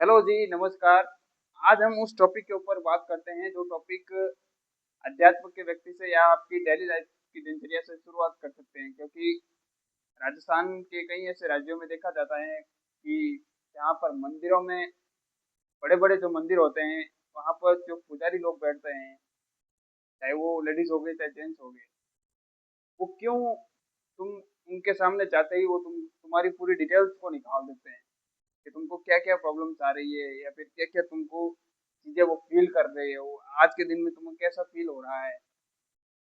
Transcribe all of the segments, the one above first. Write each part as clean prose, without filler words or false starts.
Hello जी, नमस्कार। आज हम उस टॉपिक के ऊपर बात करते हैं जो टॉपिक अध्यात्म के व्यक्ति से या आपकी डेली लाइफ की दिनचर्या से शुरुआत कर सकते हैं, क्योंकि राजस्थान के कई ऐसे राज्यों में देखा जाता है कि जहाँ पर मंदिरों में बड़े-बड़े जो मंदिर होते हैं, वहाँ पर जो पुजारी लोग बैठते हैं, चाहे वो लेडीज़ हो गए, चाहे जेंट्स हो गए, वो क्यों तुम उनके सामने जाते ही वो तुम्हारी पूरी डिटेल्स को निकाल देते हैं कि तुमको क्या-क्या प्रॉब्लम्स आ रही है या फिर क्या-क्या तुमको चीज़ें वो फ़ील कर रहे हो, आज के दिन में तुमको कैसा फ़ील हो रहा है।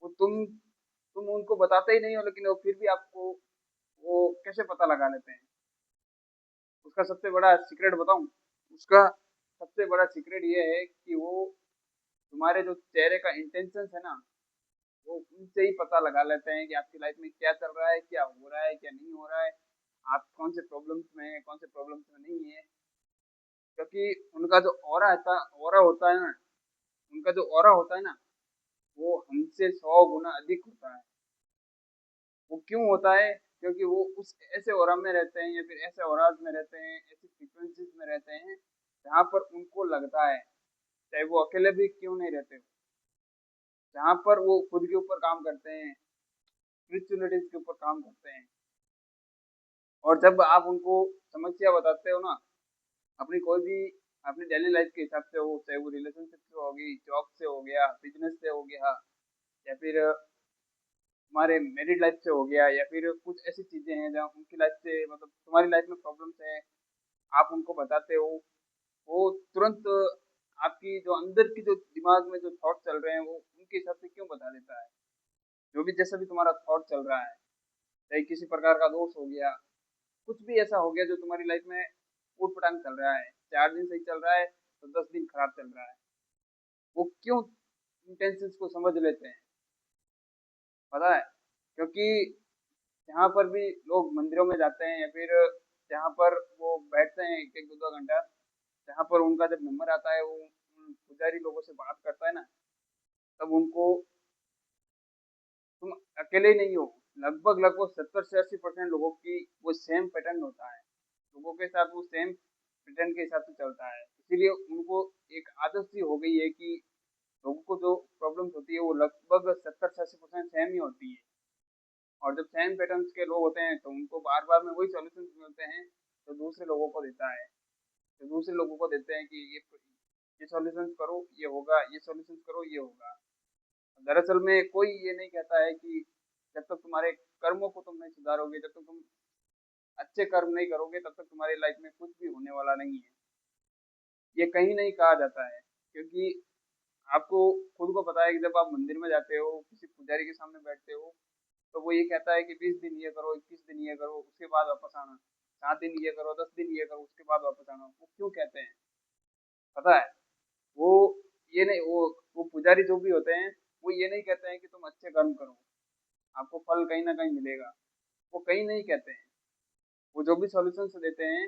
वो तुम उनको बताते ही नहीं हो, लेकिन वो फिर भी आपको वो कैसे पता लगा लेते हैं। उसका सबसे बड़ा सीक्रेट बताऊँ? उसका सबसे बड़ा सीक्रेट ये है कि वो तुम्हारे जो चेहरे का इंटेंशंस है ना, वो उनसे ही पता लगा लेते हैं कि आपकी लाइफ़ में क्या चल रहा है, क्या हो रहा है, क्या नहीं हो रहा है, आप कौन से प्रॉब्लम्स में हैं, कौन से प्रॉब्लम्स में नहीं है। क्योंकि उनका जो ऑरा होता है ना, उनका जो ऑरा होता है ना, वो हमसे 100 गुना अधिक होता है। वो क्यों होता है? क्योंकि वो उस ऐसे ऑरा में रहते हैं या फिर ऐसे ऑराज़ में रहते हैं, ऐसी फ्रीक्वेंसीज़ में रहते हैं, जहाँ पर उनको लगता है, चाहे वो अकेले भी क्यों नहीं रहते हो, जहाँ पर वो खुद के ऊपर काम करते हैं, स्पिरिचुअलिटीज़ के ऊपर काम करते हैं। और जब आप उनको समस्या बताते हो ना, अपनी कोई भी अपनी डेली लाइफ़ के हिसाब से हो, चाहे वो रिलेशनशिप से होगी, जॉब से हो गया, बिज़नेस से हो गया या फिर हमारे मैरिड लाइफ से हो गया या फिर कुछ ऐसी चीजें हैं जहाँ उनकी लाइफ से मतलब तुम्हारी लाइफ में प्रॉब्लम्स है, आप उनको बताते हो, वो तुरंत आपकी जो अंदर की जो दिमाग में जो थॉट चल रहे हैं वो उनके हिसाब से क्यों बता देता है। जो भी जैसा भी तुम्हारा थॉट चल रहा है, चाहे किसी प्रकार का दोष हो गया, कुछ भी ऐसा हो गया जो तुम्हारी लाइफ में ऊट पटांग चल रहा है, 4 दिन सही चल रहा है तो 10 दिन खराब चल रहा है, वो क्यों इंटेंशंस को समझ लेते हैं, पता है? क्योंकि जहाँ पर भी लोग मंदिरों में जाते हैं या फिर जहाँ पर वो बैठते हैं 1-1 2-2 घंटा, जहाँ पर उनका जब नंबर आता है, वो उन पुजारी लोगों से बात करता है ना, तब उनको तुम अकेले ही नहीं हो, लगभग 70 से 80% लोगों की वो सेम पैटर्न होता है। लोगों के साथ वो सेम पैटर्न के हिसाब से चलता है। इसीलिए उनको एक आदत सी हो गई है कि लोगों को जो प्रॉब्लम्स होती है वो लगभग 70 से 80% सेम ही होती है। और जब सेम पैटर्न्स के लोग होते हैं तो उनको बार-बार में वही सॉल्यूशंस मिलते हैं जो दूसरे लोगों को देता है। जो दूसरे लोगों को देते हैं कि ये सॉल्यूशंस करो ये होगा, ये सॉल्यूशंस करो ये होगा। दरअसल में कोई ये नहीं कहता है कि जब तक तुम्हारे कर्मों को तुम नहीं सुधारोगे, जब तक तुम अच्छे कर्म नहीं करोगे, तब तक तुम्हारी लाइफ में कुछ भी होने वाला नहीं है। ये कहीं नहीं कहा जाता है, क्योंकि आपको खुद को पता है कि जब आप मंदिर में जाते हो, किसी पुजारी के सामने बैठते हो, तो वो ये कहता है कि 20 दिन ये करो, 21 दिन ये करो, उसके बाद वापस आना। 7 दिन ये करो, 10 दिन ये करो, उसके बाद वापस आना। वो क्यों कहते हैं, पता है? वो ये नहीं वो पुजारी जो भी होते हैं, वो ये नहीं कहते हैं कि तुम अच्छे कर्म करो, आपको फल कहीं न कहीं मिलेगा। वो कहीं नहीं कहते हैं। वो जो भी सॉल्यूशंस देते हैं,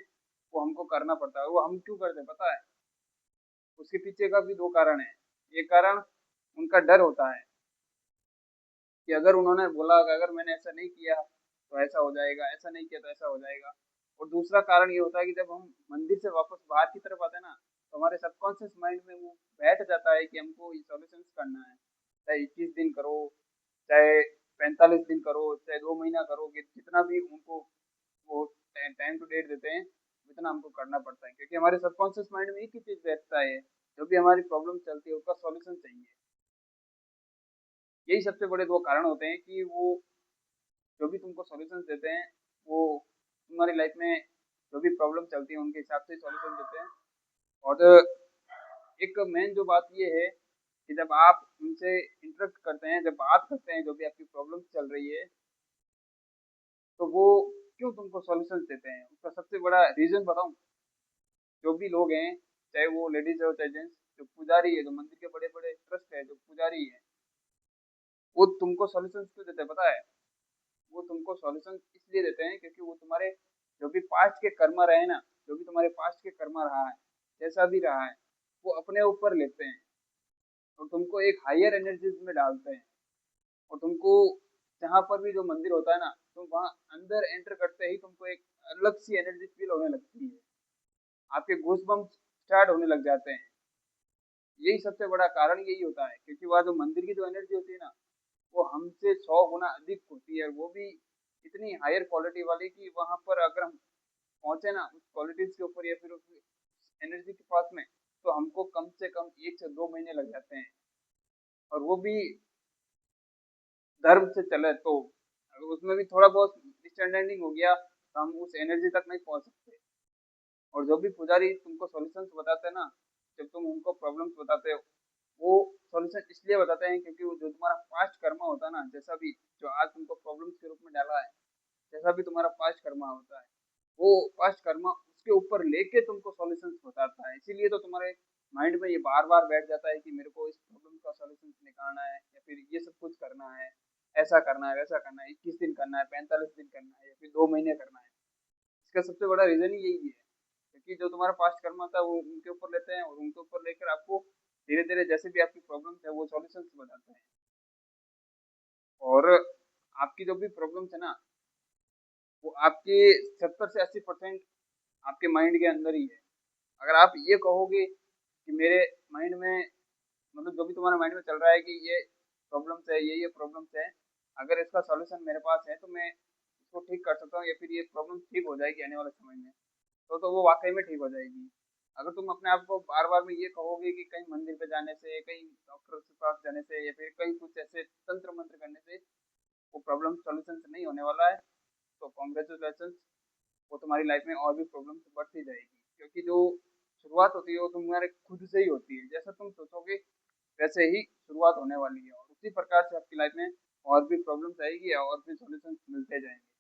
वो हमको करना पड़ता है। वो हम क्यों करते हैं, पता है? उसके पीछे का भी 2 कारण हैं। एक कारण उनका डर होता है कि अगर उन्होंने बोला कि अगर मैंने ऐसा नहीं किया तो ऐसा हो जाएगा, ऐसा नहीं किया तो ऐसा हो जाएगा। और दूसरा कारण ये होता है कि जब हम मंदिर से वापस बाहर की तरफ आते हैं ना, तो हमारे सबकॉन्शियस माइंड में वो बैठ जाता है कि हमको ये सॉल्यूशंस करना है। चाहे 21 दिन करो, चाहे 45 दिन करो, चाहे 2 महीना करो, कि जितना भी उनको वो टाइम टू डेट देते हैं, उतना हमको करना पड़ता है। क्योंकि हमारे सबकॉन्शियस माइंड में एक ही चीज़ बैठता है, जो भी हमारी प्रॉब्लम चलती है उसका सॉल्यूशन चाहिए। यही सबसे बड़े 2 कारण होते हैं कि वो जो भी तुमको सॉल्यूशंस देते हैं, वो तुम्हारी लाइफ में जो भी प्रॉब्लम चलती है उनके हिसाब से सॉल्यूशन देते हैं। और एक मेन जो बात ये है कि जब आप उनसे इंटरेक्ट करते हैं, जब बात करते हैं, जो भी आपकी प्रॉब्लम चल रही है, तो वो क्यों तुमको सॉल्यूशंस देते हैं? उसका सबसे बड़ा रीज़न बताऊँ? जो भी लोग हैं, चाहे वो लेडीज़ हो चाहे जेंट्स, जो पुजारी है, जो मंदिर के बड़े-बड़े ट्रस्ट है, जो पुजारी है, वो तुमको सॉल्यूशंस क्यों देते हैं, पता है? वो तुमको सॉल्यूशन इसलिए देते हैं क्योंकि वो तुम्हारे जो भी पास्ट के कर्म रहे ना, जो भी तुम्हारे पास्ट के कर्म रहा है, जैसा भी रहा है, वो अपने ऊपर लेते हैं और तुमको एक हायर एनर्जीज में डालते हैं। और तुमको जहाँ पर भी जो मंदिर होता है ना, तुम वहाँ अंदर एंटर करते ही तुमको एक अलग सी एनर्जी फील होने लगती है। आपके गूज़बम्प्स स्टार्ट होने लग जाते हैं। यही सबसे बड़ा कारण यही होता है, क्योंकि वहाँ जो मंदिर की जो एनर्जी होती है ना, वो हमसे 100 गुना अधिक होती है, वो भी इतनी हायर क्वालिटी वाली कि वहाँ पर अगर हम पहुँचे ना उस क्वालिटीज़ के ऊपर या फिर उस एनर्जी के पास में, तो हमको कम से कम 1 से 2 महीने लग जाते हैं, और वो भी धर्म से चले तो। अगर उसमें भी थोड़ा बहुत मिसअंडरस्टैंडिंग हो गया, तो हम उस एनर्जी तक नहीं पहुँच सकते। और जो भी पुजारी तुमको सॉल्यूशंस बताते हैं ना, जब तुम उनको प्रॉब्लम्स बताते हो, वो सॉल्यूशन इसलिए बताते हैं क्योंकि वो जो तुम्हारा पास्ट कर्मा होता है ना, जैसा भी जो आज तुमको प्रॉब्लम्स के रूप में डाला है, जैसा भी तुम्हारा पास्ट कर्मा होता है, वो पास्ट कर्मा उसके ऊपर लेके तुमको सॉल्यूशंस बताता है। इसीलिए तो तुम्हारे माइंड में ये बार बार बैठ जाता है कि मेरे को इस प्रॉब्लम का सॉल्यूशन निकालना है, या फिर ये सब कुछ करना है, ऐसा करना है, वैसा करना है, 21 दिन करना है, 45 दिन करना है, या फिर 2 महीने करना है। इसका सबसे बड़ा रीजन ही यही है, क्योंकि जो तुम्हारा पास्ट कर्मा था वो उनके ऊपर लेते हैं, और उनके ऊपर लेकर आपको धीरे धीरे जैसे भी आपकी प्रॉब्लम्स है वो सॉल्यूशंस बताते हैं। और आपकी जो भी प्रॉब्लम्स है ना, वो आपके 70 से 80% आपके माइंड के अंदर ही है। अगर आप ये कहोगे कि मेरे माइंड में, मतलब जो भी तुम्हारे माइंड में चल रहा है कि ये प्रॉब्लम्स है, ये प्रॉब्लम्स है, अगर इसका सॉल्यूशन मेरे पास है तो मैं इसको ठीक कर सकता हूँ, या फिर ये प्रॉब्लम ठीक हो जाएगी आने वाले समय में, तो वो वाकई में ठीक हो जाएगी। अगर तुम अपने आप को बार बार में ये कहोगे कि कहीं मंदिर पे जाने से, कहीं डॉक्टर के पास जाने से, या फिर कहीं कुछ ऐसे तंत्र मंत्र करने से वो प्रॉब्लम सॉल्यूशन नहीं होने वाला है, तो कॉन्ग्रेचुलेशन, वो तुम्हारी लाइफ में और भी प्रॉब्लम बढ़ती जाएगी। क्योंकि जो शुरुआत होती है वो तुम्हारे खुद से ही होती है, जैसा तुम सोचोगे वैसे ही शुरुआत होने वाली है, और उसी प्रकार से आपकी लाइफ में और भी प्रॉब्लम्स आएगी और भी सॉल्यूशंस मिलते जाएंगे।